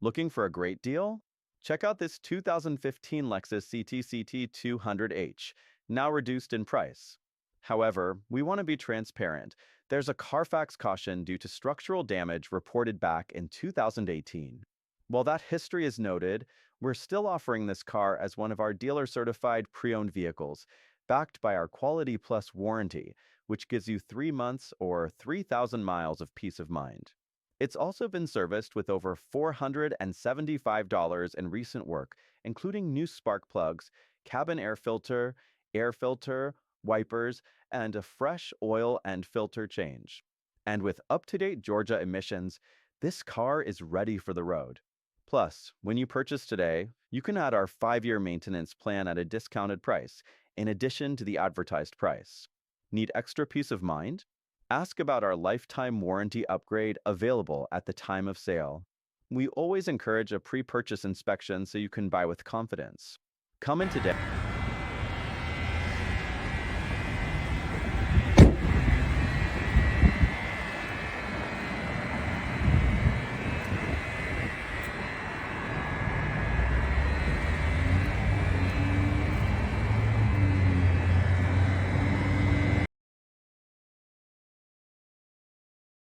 Looking for a great deal? Check out this 2015 Lexus CT CT 200H, now reduced in price. However, we want to be transparent. There's a Carfax caution due to structural damage reported back in 2018. While that history is noted, we're still offering this car as one of our dealer-certified pre-owned vehicles, backed by our Quality Plus warranty, which gives you 3 months or 3,000 miles of peace of mind. It's also been serviced with over $475 in recent work, including new spark plugs, cabin air filter, wipers, and a fresh oil and filter change. And with up-to-date Georgia emissions, this car is ready for the road. Plus, when you purchase today, you can add our 5-year maintenance plan at a discounted price, in addition to the advertised price. Need extra peace of mind? Ask about our lifetime warranty upgrade available at the time of sale. We always encourage a pre-purchase inspection so you can buy with confidence. Come in today.